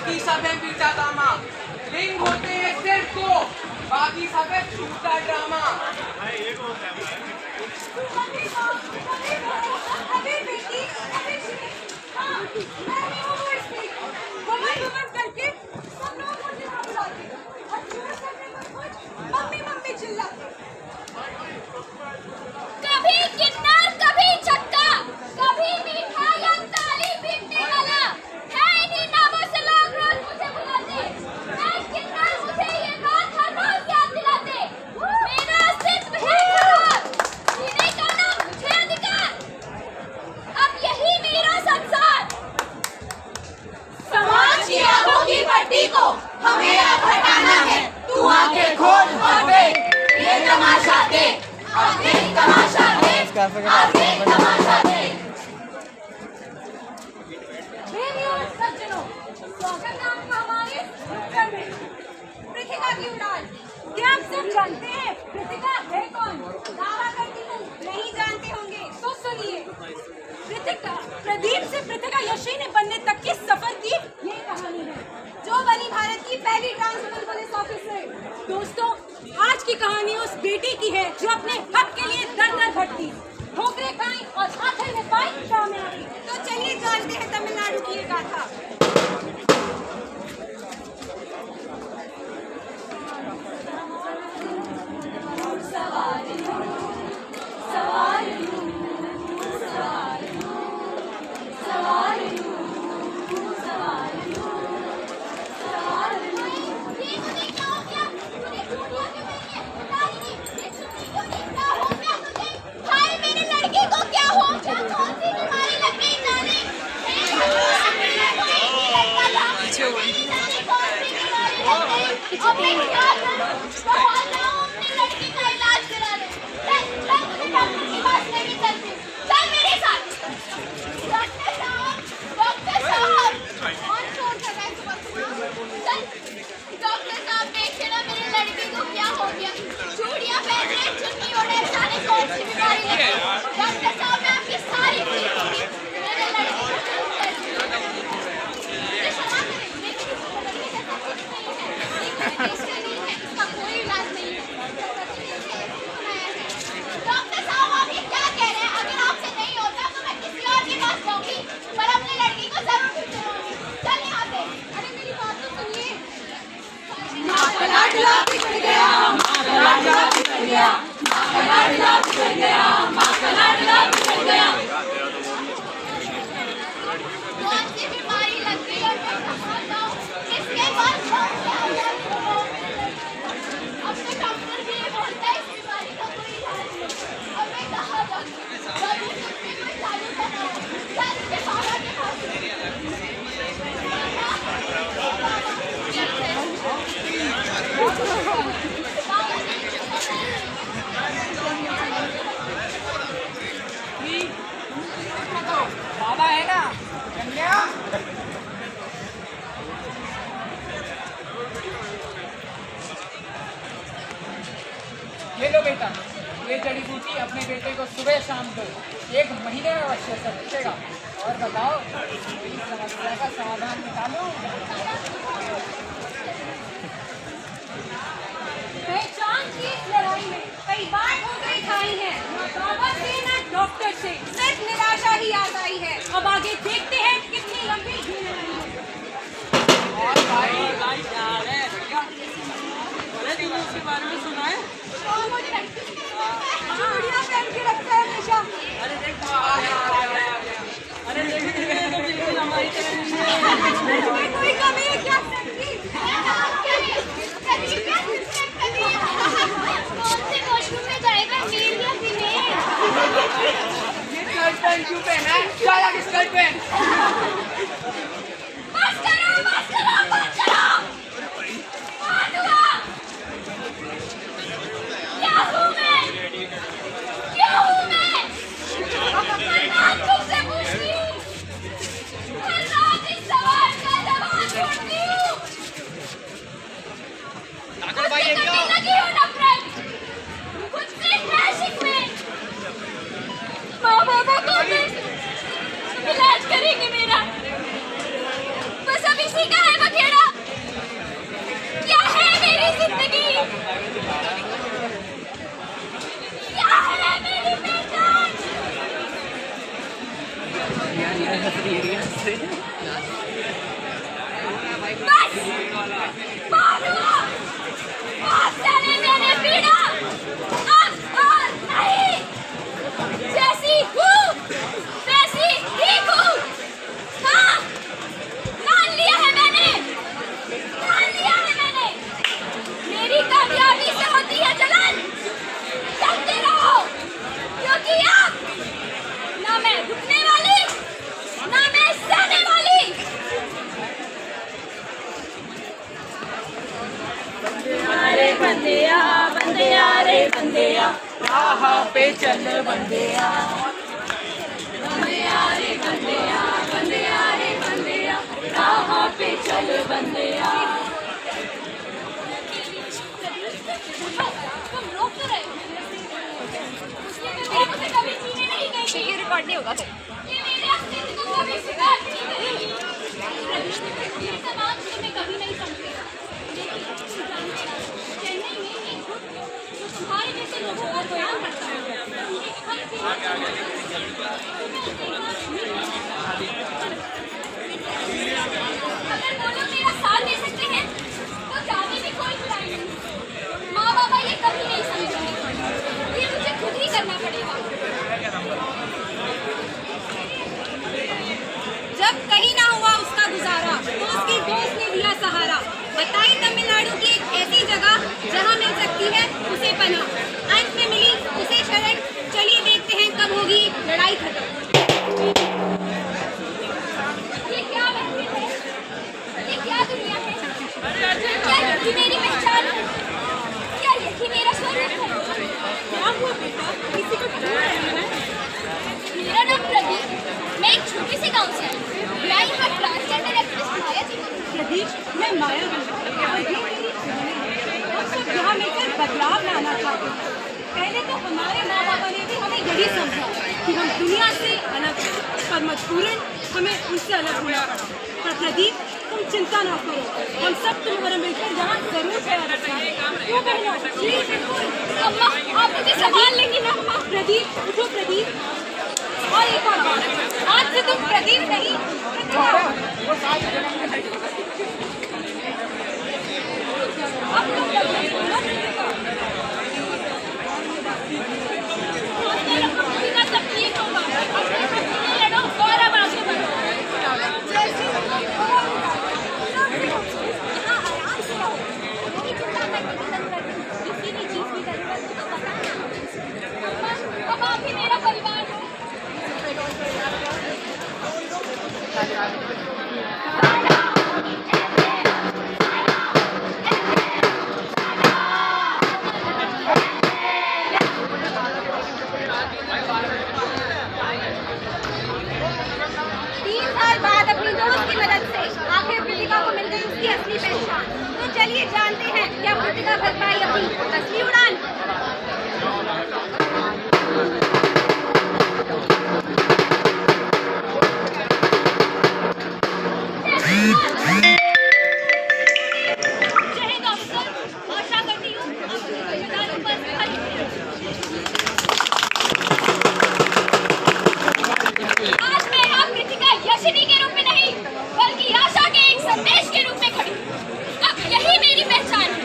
बाकी सब है बीटा दामा। लिंग होते हैं सिर्फ दो, बाकी सब है झूठा ड्रामा। कभी किन्नर कभी छक्का, कभी मीठा या ताली पीटने वाला है, इन्हीं नामों से लोग रोज मुझे बुलाते। मैं किन्नर, मुझे ये बात हर रोज याद दिलाते। मेरा अस्तित्व है खराब, जीने का ना मुझे अधिकार, अब यही मेरा संसार। समाज की आंखों की पट्टी को हमें अब हटाना है। तू आंखें खोल और देख, ये तमाशा देख, अब देख तमाशा देख, अब देख तमाशा देख। सज्जनों, स्वागत है आपका हमारे नुक्कड़ में। पृथिका की उड़ान, क्या आप सब जानते हैं पृथिका है कौन? दावा करती हूँ नहीं जानते होंगे, तो सुनिए। पृथिका, प्रदीप से पृथिका यशस्वी बनने तक के सफर की ये कहानी है, जो बनी भारत की पहली ट्रांसपोर्ट पुलिस ऑफिसर। दोस्तों, आज की कहानी उस बेटी की है जो अपने हक के लिए दर दर भटकी, ठोकरें खाई और आखिर में पाई कामयाबी। तो चलिए जानते हैं तमिलनाडु की ये गाथा। बाबा है ना कन्या। ये लो बेटा, ये जड़ी बूटी अपने बेटे को सुबह शाम दो, 1 महीने में अवश्य से बचेगा। और बताओ, मेरी समस्या का समाधान निकालो। पहचान की इस लड़ाई में कई बार हो गई खाई है, ना बाबा से ना डॉक्टर से, सिर्फ निराशा ही याद आई है। अब आगे देखते हैं कितनी लंबी जीने वाली है। और भाई क्या हाल है? अरे तूने उसके बारे में सुना है? चूड़ियां पहन के रखता है हमेशा। अरे देख, अरे देख बिल्कुल हमारी तरह कोई कमी है क्या? कौन से वॉशरूम में जाएगा? नील या दिनेश? ये शर्ट पहन क्यों पहना है? चल आगे स्कर्ट पहन। बस करो, बस करो, बस करो। क्या हूँ मैं? क्यों हूँ मैं? हर रात तुमसे पूछती हूँ, हर रात इस सवाल का जवाब ढूंढती हूँ। मुझसे करने लगी हो नफरत, मुझसे है शिकवे। माँ बाबा को इलाज करेंगे मेरा। बस मानो आप चले मैंने पीड़ा अब और नहीं जैसी हूँ वैसी ही हूँ हाँ मान लिया है मैंने मेरी कामयाबी से होती है जलन चलते रहो क्योंकि अब ना मैं रुकने वाली ना मैं सहने वाली बंदिया बंदिया रे बंदिया राह पे चल बंदिया बंदिया रे बंदिया बंदिया रे बंदिया राह पे चल बंदिया। तुम रोक तो रहे हो मुझे कभी जीने नहीं देंगे ये रिकॉर्ड नहीं होगा ये मेरे अस्तित्व को कभी स्वीकार नहीं करेगी ये समाज तुम्हें कभी नहीं समझेगा लेकिन तुम जानते हो चेन्नई में एक ग्रुप जो तुम्हारे जैसे लोगों का ध्यान रखता है अगर वो लोग मेरा साथ दे सकते हैं तो जाने में कोई बुराई नहीं माँ बाबा ये कभी नहीं समझेंगे ये मुझे खुद ही करना पड़ेगा जब कहीं ना हुआ उसका गुजारा तो उसकी दोस्त ने दिया सहारा बताई तमिलनाडु की एक ऐसी जगह जहां मिल सकती है उसे पनाह अंत में मिली उसे शरण चलिए देखते हैं कब होगी लड़ाई खत्म ये क्या महफिल है ये क्या दुनिया है क्या यही मेरी पहचान है क्या यही मेरा स्वरूप है क्या हुआ बेटा किसी को मेरा नाम प्रदीप मैं एक छोटे से गांव से मैं यहाँ ट्रांसजेंडर एक्ट्रेस माया जी प्रदीप मैं माया सब यहाँ मिलकर बदलाव लाना चाहते हैं पहले तो हमारे माँ बाबा ने भी हमें यही समझा कि हम दुनिया से अलग हैं पर मजबूरन हमें उनसे अलग होना पड़ा पर प्रदीप तुम चिंता ना करो हम सब तुम्हारा मिलकर यहाँ जरूर तैयार रखेंगे क्यों बहनों जी बिल्कुल अम्मा आप मुझे संभाल लेंगी ना अम्मा प्रदीप उठो प्रदीप और एक और बात आज से तुम प्रदीप नहीं अब तुम प्रदीप बोलो सब ठीक होगा लड़ो और अब आगे बढ़ो यहाँ आराम से रहो मेरी चिंता करने की जरूरत नहीं किसी भी चीज की जरूरत हो तो बताना अब आप ही मेरा परिवार हो उसकी असली पहचान तो चलिए जानते हैं क्या कृतिका कर पाई अपनी असली उड़ान जय हिंद ऑफिसर आशा करती हूँ आप सभी जिम्मेदारों पर आज मैं यहाँ कृतिका यशनी के रूप में नहीं बल्कि आशा के एक संदेश के रूप में खड़ी अब यही मेरी पहचान है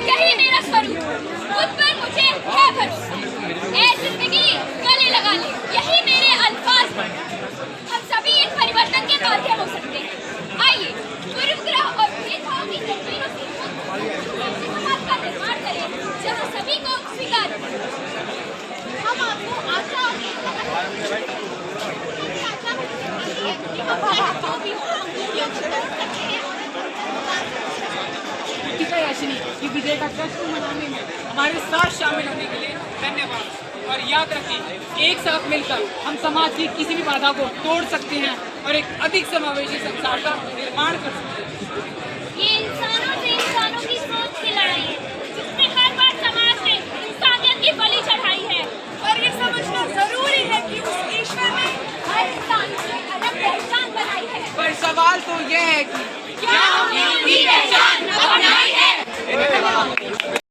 यही मेरा स्वरूप खुद पर मुझे है भरोसा ऐ जिंदगी गले लगा ले यही मेरे अल्फाज हम सभी एक परिवर्तन के माध्यम हो सकते हैं आइए पूर्वग्रह और भेदभाव की तस्वीरों से समाज का निर्माण करें जहाँ सभी को स्वीकार हम आपको आशा की विजय का जश्न मनाने में हमारे साथ शामिल होने के लिए धन्यवाद और याद रखें एक साथ मिलकर हम समाज की किसी भी बाधा को तोड़ सकते हैं और एक अधिक समावेशी संसार का निर्माण कर सकते हैं ये इंसानों से इंसानों की सोच की लड़ाई है जिसने हर बार समाज ने इंसानियत की बलि चढ़ाई है और ये समझना जरूरी है कि उस ईश्वर ने हर इंसान की अलग पहचान बनाई है पर सवाल तो यह है कि क्या हम अपनी पहचान